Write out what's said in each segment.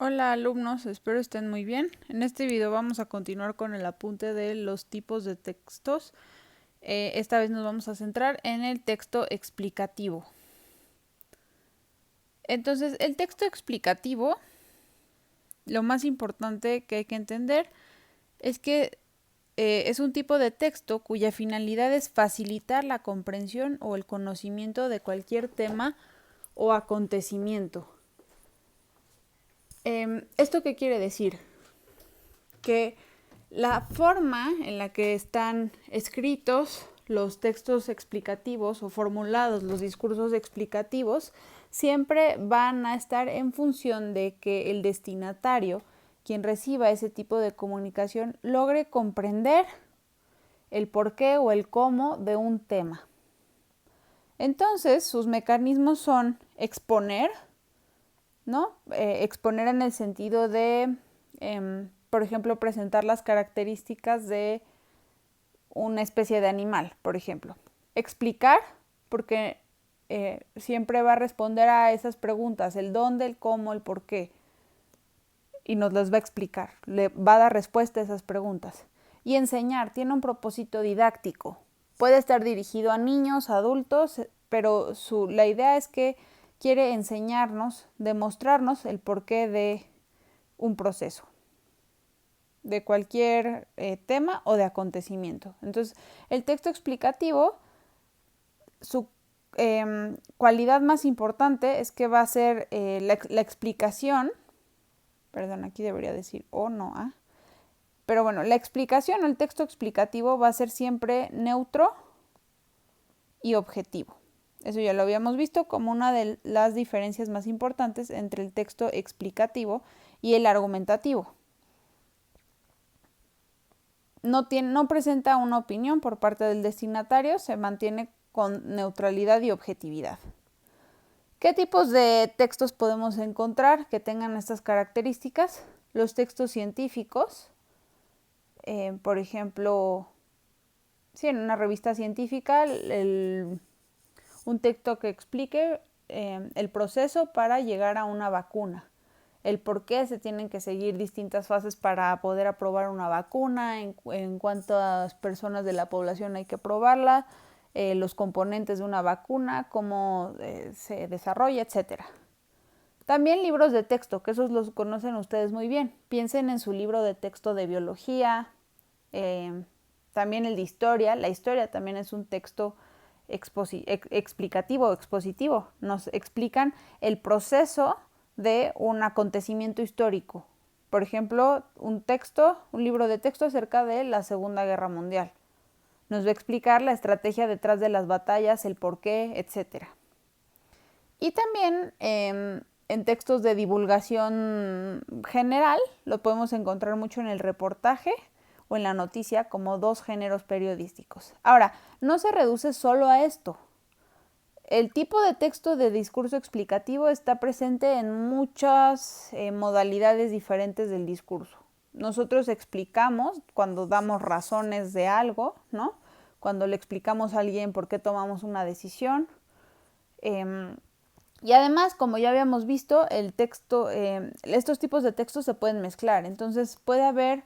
Hola alumnos, espero estén muy bien. En este video vamos a continuar con el apunte de los tipos de textos. Esta vez nos vamos a centrar en el texto explicativo. Entonces, el texto explicativo, lo más importante que hay que entender es que es un tipo de texto cuya finalidad es facilitar la comprensión o el conocimiento de cualquier tema o acontecimiento. ¿Esto qué quiere decir? Que la forma en la que están escritos los textos explicativos o formulados los discursos explicativos siempre van a estar en función de que el destinatario, quien reciba ese tipo de comunicación, logre comprender el porqué o el cómo de un tema. Entonces, sus mecanismos son exponer, ¿no? Exponer en el sentido de por ejemplo, presentar las características de una especie de animal, por ejemplo. Explicar, porque siempre va a responder a esas preguntas, el dónde, el cómo, el por qué, y nos las va a explicar, le va a dar respuesta a esas preguntas. Y enseñar, tiene un propósito didáctico. Puede estar dirigido a niños, adultos, pero la idea es que quiere enseñarnos, demostrarnos el porqué de un proceso, de cualquier tema o de acontecimiento. Entonces, el texto explicativo, su cualidad más importante es que va a ser la explicación, perdón, aquí debería decir o no, pero bueno, la explicación o el texto explicativo va a ser siempre neutro y objetivo. Eso ya lo habíamos visto como una de las diferencias más importantes entre el texto explicativo y el argumentativo. No presenta una opinión por parte del destinatario, se mantiene con neutralidad y objetividad. ¿Qué tipos de textos podemos encontrar que tengan estas características? Los textos científicos, por ejemplo, en una revista científica, un texto que explique el proceso para llegar a una vacuna, el por qué se tienen que seguir distintas fases para poder aprobar una vacuna, en cuántas personas de la población hay que probarla, los componentes de una vacuna, cómo se desarrolla, etc. También libros de texto, que esos los conocen ustedes muy bien. Piensen en su libro de texto de biología, también el de historia. La historia también es un texto explicativo o expositivo. Nos explican el proceso de un acontecimiento histórico. Por ejemplo, un libro de texto acerca de la Segunda Guerra Mundial. Nos va a explicar la estrategia detrás de las batallas, el porqué, etc. Y también en textos de divulgación general lo podemos encontrar mucho en el reportaje o en la noticia como dos géneros periodísticos. Ahora, no se reduce solo a esto. El tipo de texto de discurso explicativo está presente en muchas modalidades diferentes del discurso. Nosotros explicamos cuando damos razones de algo, ¿no? Cuando le explicamos a alguien por qué tomamos una decisión. Y además, como ya habíamos visto, estos tipos de textos se pueden mezclar. Entonces puede haber,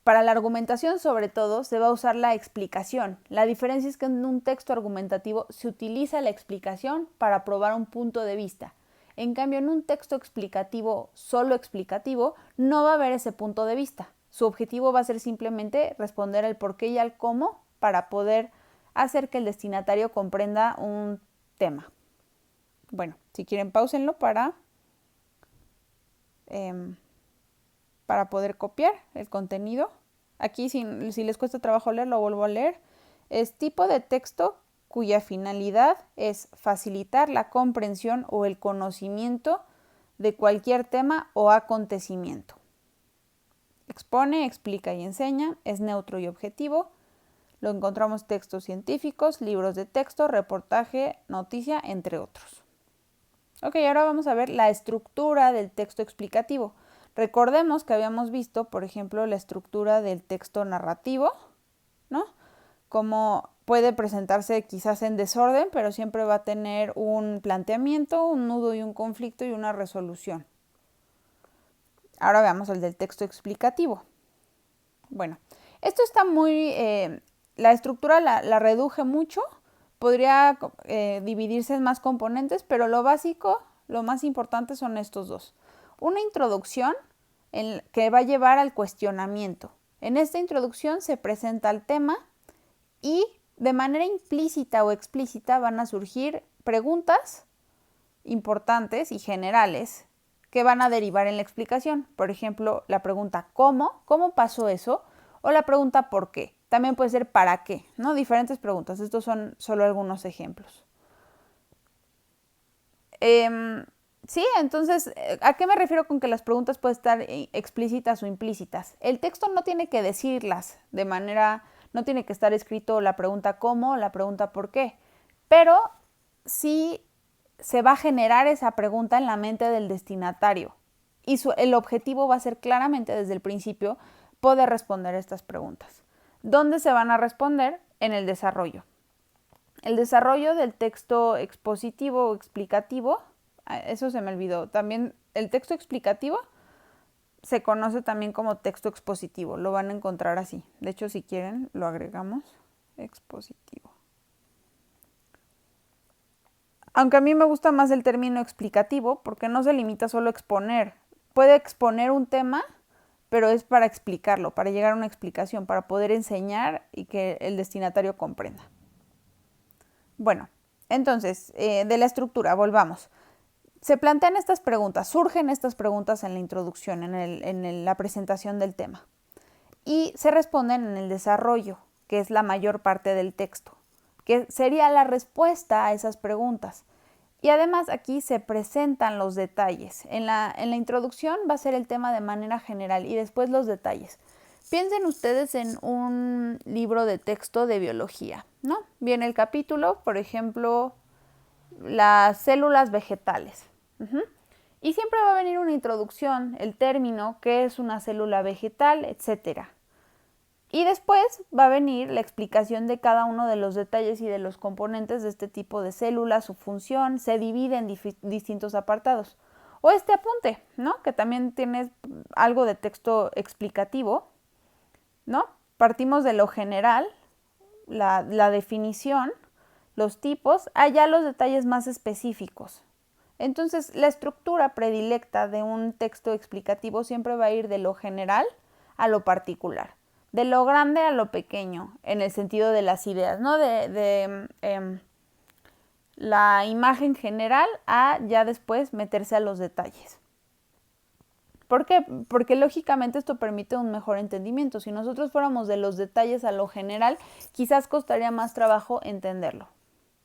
para la argumentación sobre todo, se va a usar la explicación. La diferencia es que en un texto argumentativo se utiliza la explicación para probar un punto de vista. En cambio, en un texto explicativo, solo explicativo, no va a haber ese punto de vista. Su objetivo va a ser simplemente responder al por qué y al cómo para poder hacer que el destinatario comprenda un tema. Bueno, si quieren, páusenlo para poder copiar el contenido. Aquí, si les cuesta trabajo leer, lo vuelvo a leer. Es tipo de texto cuya finalidad es facilitar la comprensión o el conocimiento de cualquier tema o acontecimiento. Expone, explica y enseña, es neutro y objetivo. Lo encontramos en textos científicos, libros de texto, reportaje, noticia, entre otros. Ok, ahora vamos a ver la estructura del texto explicativo. Recordemos que habíamos visto, por ejemplo, la estructura del texto narrativo, ¿no? Como puede presentarse quizás en desorden, pero siempre va a tener un planteamiento, un nudo y un conflicto y una resolución. Ahora veamos el del texto explicativo. Bueno, esto está muy, la estructura la reduje mucho, podría dividirse en más componentes, pero lo básico, lo más importante son estos dos. Una introducción que va a llevar al cuestionamiento. En esta introducción se presenta el tema y de manera implícita o explícita van a surgir preguntas importantes y generales que van a derivar en la explicación. Por ejemplo, la pregunta ¿cómo? ¿Cómo pasó eso? O la pregunta ¿por qué? También puede ser ¿para qué? ¿No? Diferentes preguntas. Estos son solo algunos ejemplos. Sí, entonces, ¿a qué me refiero con que las preguntas pueden estar explícitas o implícitas? El texto no tiene que decirlas de manera, no tiene que estar escrito la pregunta ¿cómo? La pregunta ¿por qué? Pero sí se va a generar esa pregunta en la mente del destinatario y el objetivo va a ser claramente desde el principio poder responder estas preguntas. ¿Dónde se van a responder? En el desarrollo. El desarrollo del texto expositivo o explicativo, eso se me olvidó. También el texto explicativo se conoce también como texto expositivo. Lo van a encontrar así. De hecho, si quieren, lo agregamos. Expositivo. Aunque a mí me gusta más el término explicativo porque no se limita solo a exponer. Puede exponer un tema, pero es para explicarlo, para llegar a una explicación, para poder enseñar y que el destinatario comprenda. Bueno, entonces, de la estructura, volvamos. Se plantean estas preguntas, surgen estas preguntas en la introducción, en la presentación del tema. Y se responden en el desarrollo, que es la mayor parte del texto, que sería la respuesta a esas preguntas. Y además aquí se presentan los detalles. En la introducción va a ser el tema de manera general y después los detalles. Piensen ustedes en un libro de texto de biología, ¿no? Viene el capítulo, por ejemplo, las células vegetales. Y siempre va a venir una introducción, el término, qué es una célula vegetal, etc. Y después va a venir la explicación de cada uno de los detalles y de los componentes de este tipo de células, su función, se divide en distintos apartados. O este apunte, ¿no? Que también tiene algo de texto explicativo, ¿no? Partimos de lo general, la definición, los tipos, allá los detalles más específicos. Entonces, la estructura predilecta de un texto explicativo siempre va a ir de lo general a lo particular, de lo grande a lo pequeño, en el sentido de las ideas, ¿no? La imagen general a ya después meterse a los detalles. ¿Por qué? Porque lógicamente esto permite un mejor entendimiento. Si nosotros fuéramos de los detalles a lo general, quizás costaría más trabajo entenderlo.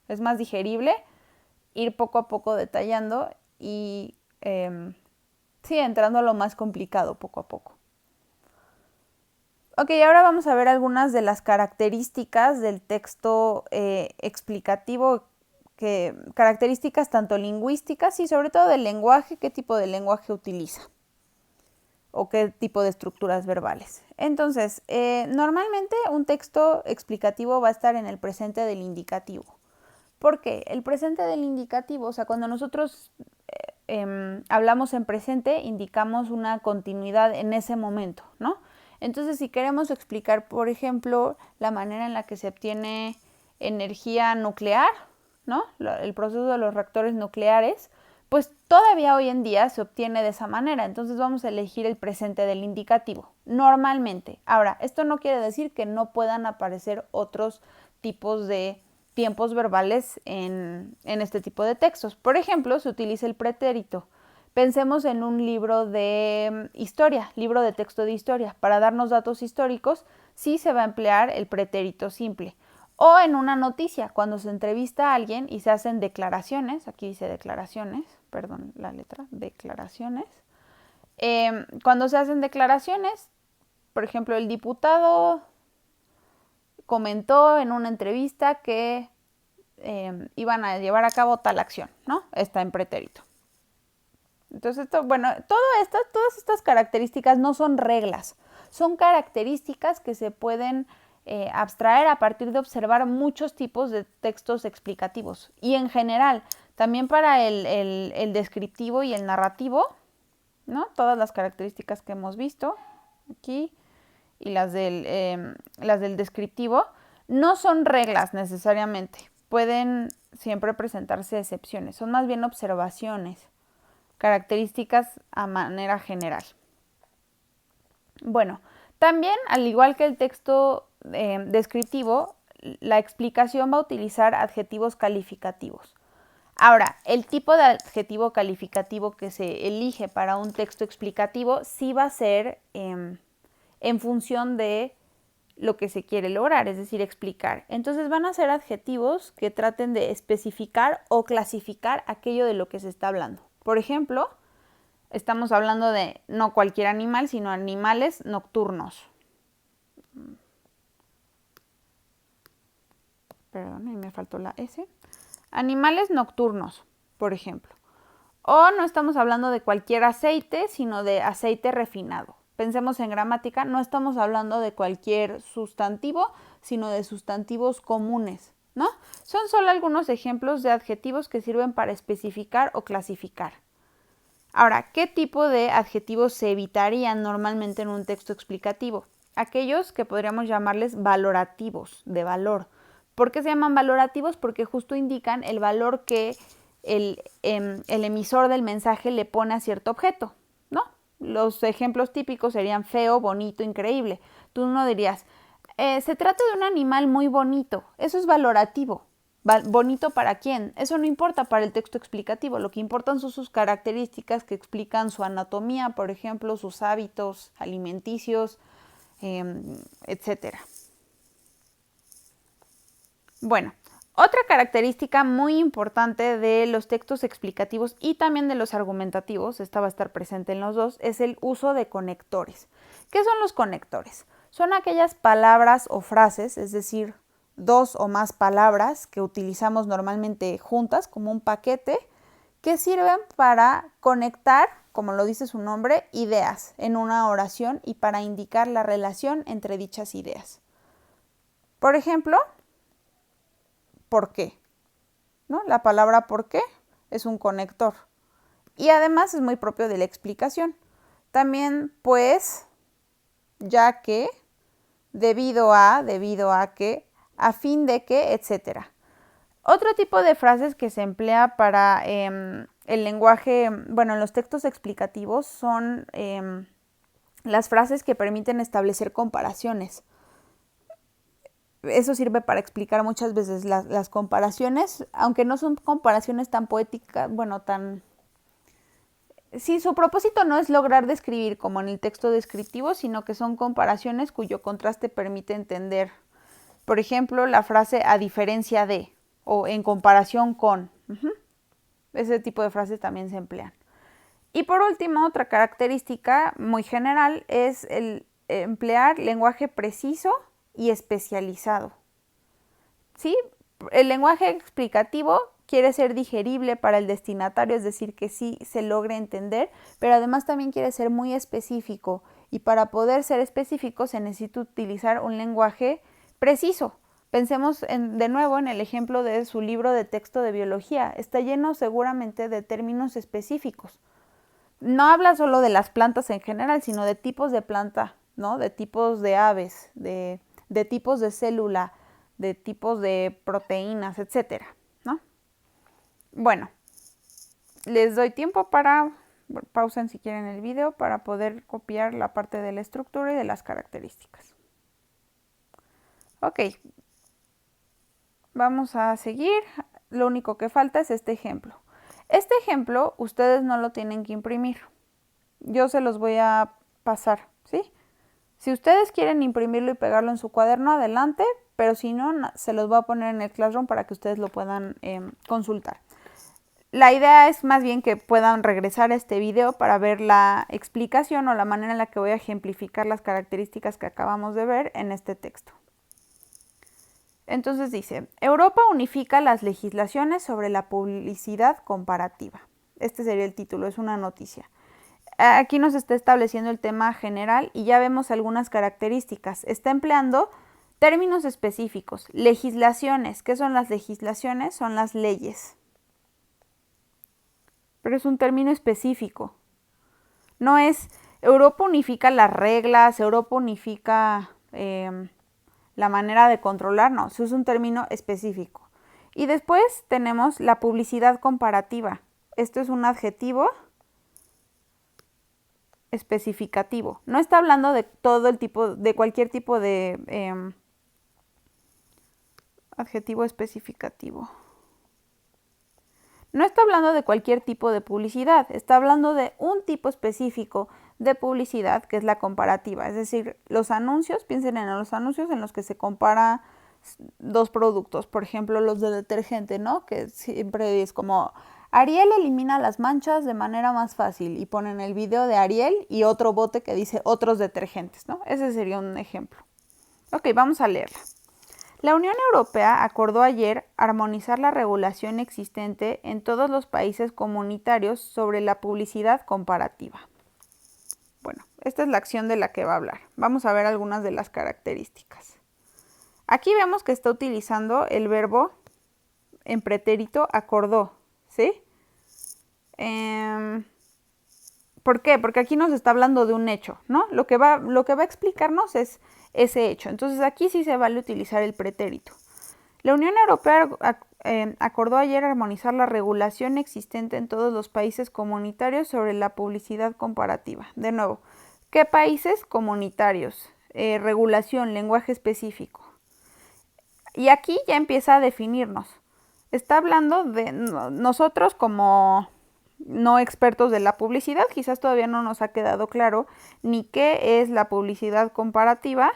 Es más digerible ir poco a poco detallando y sí, entrando a lo más complicado poco a poco. Ok, ahora vamos a ver algunas de las características del texto explicativo, características tanto lingüísticas y sobre todo del lenguaje, qué tipo de lenguaje utiliza o qué tipo de estructuras verbales. Entonces, normalmente un texto explicativo va a estar en el presente del indicativo. ¿Por qué? El presente del indicativo, o sea, cuando nosotros hablamos en presente, indicamos una continuidad en ese momento, ¿no? Entonces, si queremos explicar, por ejemplo, la manera en la que se obtiene energía nuclear, ¿no? El proceso de los reactores nucleares, pues todavía hoy en día se obtiene de esa manera. Entonces vamos a elegir el presente del indicativo, normalmente. Ahora, esto no quiere decir que no puedan aparecer otros tipos de tiempos verbales en este tipo de textos. Por ejemplo, se utiliza el pretérito. Pensemos en un libro de historia, libro de texto de historia. Para darnos datos históricos, sí se va a emplear el pretérito simple. O en una noticia, cuando se entrevista a alguien y se hacen declaraciones, aquí dice declaraciones, perdón la letra, declaraciones. Cuando se hacen declaraciones, por ejemplo, el diputado comentó en una entrevista que iban a llevar a cabo tal acción, ¿no? Está en pretérito. Entonces, todas estas características no son reglas, son características que se pueden abstraer a partir de observar muchos tipos de textos explicativos. Y en general, también para el descriptivo y el narrativo, ¿no? Todas las características que hemos visto aquí y las del descriptivo no son reglas necesariamente. Pueden siempre presentarse excepciones. Son más bien observaciones, características a manera general. Bueno, también, al igual que el texto descriptivo, la explicación va a utilizar adjetivos calificativos. Ahora, el tipo de adjetivo calificativo que se elige para un texto explicativo sí va a ser en función de lo que se quiere lograr, es decir, explicar. Entonces van a ser adjetivos que traten de especificar o clasificar aquello de lo que se está hablando. Por ejemplo, estamos hablando de no cualquier animal, sino animales nocturnos. Perdón, ahí me faltó la S. Animales nocturnos, por ejemplo. O no estamos hablando de cualquier aceite, sino de aceite refinado. Pensemos en gramática, no estamos hablando de cualquier sustantivo, sino de sustantivos comunes, ¿no? Son solo algunos ejemplos de adjetivos que sirven para especificar o clasificar. Ahora, ¿qué tipo de adjetivos se evitarían normalmente en un texto explicativo? Aquellos que podríamos llamarles valorativos, de valor. ¿Por qué se llaman valorativos? Porque justo indican el valor que el emisor del mensaje le pone a cierto objeto, ¿no? Los ejemplos típicos serían feo, bonito, increíble. Tú no dirías, se trata de un animal muy bonito. Eso es valorativo. ¿Bonito para quién? Eso no importa para el texto explicativo. Lo que importan son sus características que explican su anatomía, por ejemplo, sus hábitos alimenticios, etc. Bueno, otra característica muy importante de los textos explicativos y también de los argumentativos, esta va a estar presente en los dos, es el uso de conectores. ¿Qué son los conectores? Son aquellas palabras o frases, es decir, dos o más palabras que utilizamos normalmente juntas como un paquete, que sirven para conectar, como lo dice su nombre, ideas en una oración y para indicar la relación entre dichas ideas. Por ejemplo, ¿por qué? ¿No? La palabra por qué es un conector. Y además es muy propio de la explicación. También, pues, ya que, debido a que, a fin de que, etc. Otro tipo de frases que se emplea para el lenguaje, bueno, en los textos explicativos son las frases que permiten establecer comparaciones. Eso sirve para explicar muchas veces las comparaciones, aunque no son comparaciones tan poéticas, bueno, tan... Sí, su propósito no es lograr describir como en el texto descriptivo, sino que son comparaciones cuyo contraste permite entender. Por ejemplo, la frase a diferencia de o en comparación con. Ese tipo de frases también se emplean. Y por último, otra característica muy general es el emplear lenguaje preciso y especializado. ¿Sí? El lenguaje explicativo quiere ser digerible para el destinatario, es decir, que sí se logre entender, pero además también quiere ser muy específico. Y para poder ser específico se necesita utilizar un lenguaje preciso. Pensemos de nuevo en el ejemplo de su libro de texto de biología. Está lleno seguramente de términos específicos. No habla solo de las plantas en general, sino de tipos de planta, ¿no? De tipos de aves, de tipos de célula, de tipos de proteínas, etcétera, ¿no? Bueno, les doy tiempo para, pausen si quieren el video, para poder copiar la parte de la estructura y de las características. Ok, vamos a seguir. Lo único que falta es este ejemplo. Este ejemplo ustedes no lo tienen que imprimir. Yo se los voy a pasar, ¿sí? Si ustedes quieren imprimirlo y pegarlo en su cuaderno, adelante, pero si no, se los voy a poner en el Classroom para que ustedes lo puedan consultar. La idea es más bien que puedan regresar a este video para ver la explicación o la manera en la que voy a ejemplificar las características que acabamos de ver en este texto. Entonces dice, Europa unifica las legislaciones sobre la publicidad comparativa. Este sería el título, es una noticia. Aquí nos está estableciendo el tema general y ya vemos algunas características. Está empleando términos específicos. Legislaciones. ¿Qué son las legislaciones? Son las leyes. Pero es un término específico. No es, Europa unifica las reglas, Europa unifica la manera de controlar, no, eso es un término específico. Y después tenemos la publicidad comparativa. Esto es un adjetivo especificativo. No está hablando de todo el tipo, de cualquier tipo de adjetivo especificativo. No está hablando de cualquier tipo de publicidad, está hablando de un tipo específico de publicidad que es la comparativa. Es decir, los anuncios, piensen en los anuncios en los que se compara dos productos, por ejemplo los de detergente, ¿no? Que siempre es como Ariel elimina las manchas de manera más fácil y ponen el video de Ariel y otro bote que dice otros detergentes, ¿no? Ese sería un ejemplo. Ok, vamos a leerla. La Unión Europea acordó ayer armonizar la regulación existente en todos los países comunitarios sobre la publicidad comparativa. Bueno, esta es la acción de la que va a hablar. Vamos a ver algunas de las características. Aquí vemos que está utilizando el verbo en pretérito acordó, ¿sí? ¿Por qué? Porque aquí nos está hablando de un hecho, ¿no? Lo que va a explicarnos es ese hecho. Entonces aquí sí se vale utilizar el pretérito. La Unión Europea acordó ayer armonizar la regulación existente en todos los países comunitarios sobre la publicidad comparativa. De nuevo, ¿qué países comunitarios? Regulación, lenguaje específico. Y aquí ya empieza a definirnos. Está hablando de nosotros como no expertos de la publicidad, quizás todavía no nos ha quedado claro ni qué es la publicidad comparativa,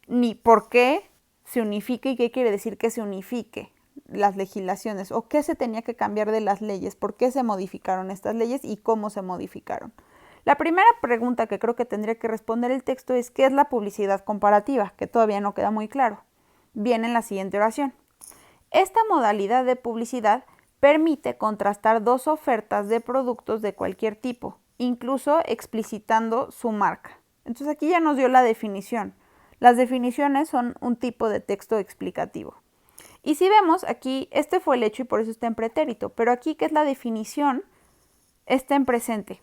ni por qué se unifique y qué quiere decir que se unifique las legislaciones o qué se tenía que cambiar de las leyes, por qué se modificaron estas leyes y cómo se modificaron. La primera pregunta que creo que tendría que responder el texto es ¿qué es la publicidad comparativa? Que todavía no queda muy claro. Viene en la siguiente oración. Esta modalidad de publicidad permite contrastar dos ofertas de productos de cualquier tipo, incluso explicitando su marca. Entonces aquí ya nos dio la definición. Las definiciones son un tipo de texto explicativo. Y si vemos aquí, este fue el hecho y por eso está en pretérito, pero aquí que es la definición, está en presente.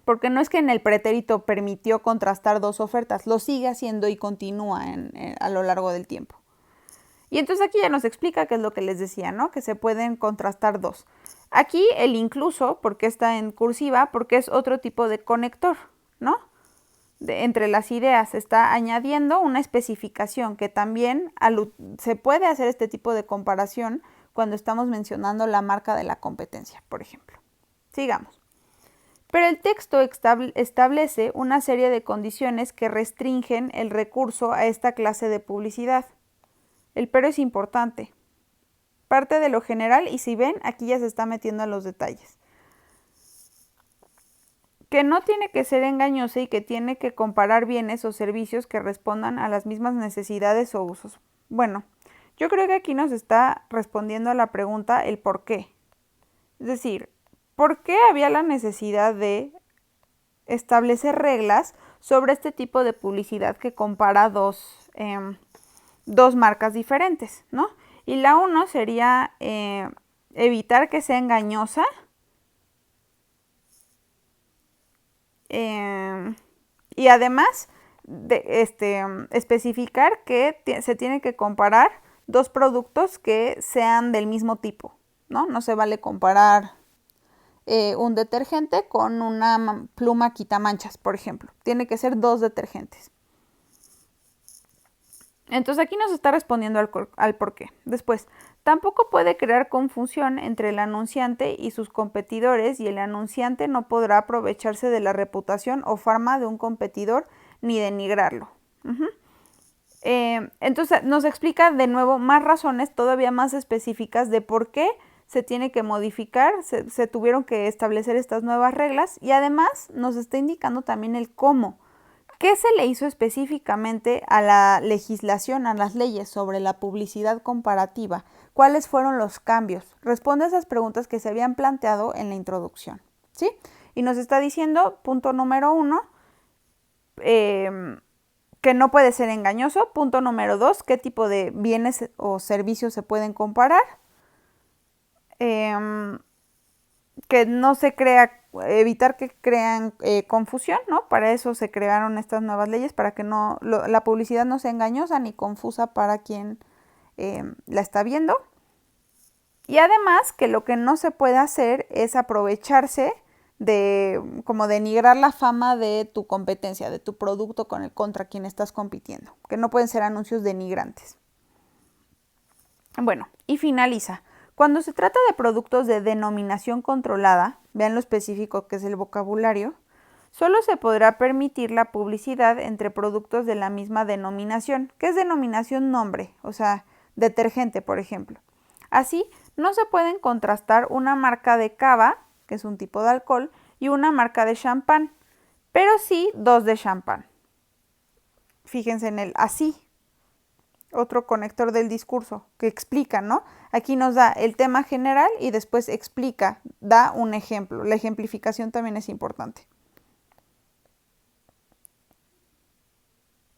Porque no es que en el pretérito permitió contrastar dos ofertas, lo sigue haciendo y continúa a lo largo del tiempo. Y entonces aquí ya nos explica qué es lo que les decía, ¿no? Que se pueden contrastar dos. Aquí el incluso, porque está en cursiva, porque es otro tipo de conector, ¿no? Entre las ideas está añadiendo una especificación que también se puede hacer este tipo de comparación cuando estamos mencionando la marca de la competencia, por ejemplo. Sigamos. Pero el texto establece una serie de condiciones que restringen el recurso a esta clase de publicidad. El pero es importante. Parte de lo general y si ven, aquí ya se está metiendo en los detalles. Que no tiene que ser engañosa y que tiene que comparar bienes o servicios que respondan a las mismas necesidades o usos. Bueno, yo creo que aquí nos está respondiendo a la pregunta el por qué. Es decir, ¿por qué había la necesidad de establecer reglas sobre este tipo de publicidad que compara dos marcas diferentes, ¿no? Y la uno sería evitar que sea engañosa, y además especificar que se tiene que comparar dos productos que sean del mismo tipo, ¿no? No se vale comparar un detergente con una pluma quitamanchas, por ejemplo. Tiene que ser dos detergentes. Entonces aquí nos está respondiendo al por qué. Después, tampoco puede crear confusión entre el anunciante y sus competidores y el anunciante no podrá aprovecharse de la reputación o fama de un competidor ni denigrarlo. Entonces nos explica de nuevo más razones todavía más específicas de por qué se tiene que modificar, se tuvieron que establecer estas nuevas reglas y además nos está indicando también el cómo. ¿Qué se le hizo específicamente a la legislación, a las leyes sobre la publicidad comparativa? ¿Cuáles fueron los cambios? Responde a esas preguntas que se habían planteado en la introducción, ¿sí? Y nos está diciendo, punto número 1, que no puede ser engañoso. Punto número 2, qué tipo de bienes o servicios se pueden comparar. que no se crea, evitar que crean confusión, ¿no? Para eso se crearon estas nuevas leyes, para que no, la publicidad no sea engañosa ni confusa para quien la está viendo. Y además que lo que no se puede hacer es aprovecharse de como denigrar la fama de tu competencia, de tu producto contra quien estás compitiendo, que no pueden ser anuncios denigrantes. Bueno, y finaliza. Cuando se trata de productos de denominación controlada, vean lo específico que es el vocabulario, solo se podrá permitir la publicidad entre productos de la misma denominación, que es denominación nombre, o sea, detergente, por ejemplo. Así, no se pueden contrastar una marca de cava, que es un tipo de alcohol, y una marca de champán, pero sí dos de champán. Fíjense en el así, otro conector del discurso que explica, ¿no? Aquí nos da el tema general y después explica, da un ejemplo. La ejemplificación también es importante.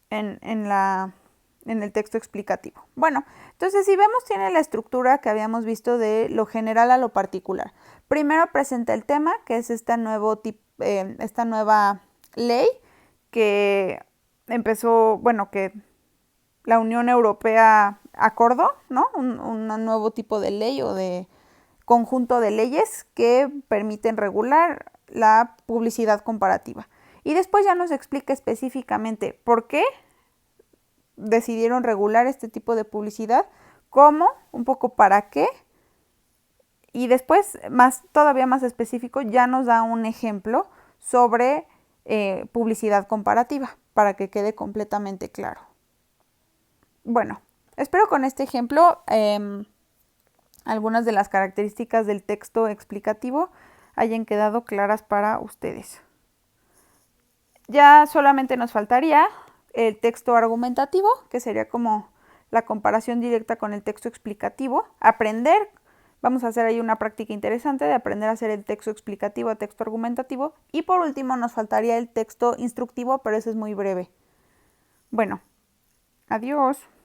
En el texto explicativo. Bueno, entonces si vemos tiene la estructura que habíamos visto de lo general a lo particular. Primero presenta el tema, que es esta nueva ley que empezó, bueno, que la Unión Europea acordó, ¿no? Un nuevo tipo de ley o de conjunto de leyes que permiten regular la publicidad comparativa. Y después ya nos explica específicamente por qué decidieron regular este tipo de publicidad, cómo, un poco para qué, y después, todavía más específico, ya nos da un ejemplo sobre publicidad comparativa, para que quede completamente claro. Bueno, espero con este ejemplo algunas de las características del texto explicativo hayan quedado claras para ustedes. Ya solamente nos faltaría el texto argumentativo, que sería como la comparación directa con el texto explicativo. Aprender, vamos a hacer ahí una práctica interesante de aprender a hacer el texto explicativo a texto argumentativo. Y por último nos faltaría el texto instructivo, pero ese es muy breve. Bueno, adiós.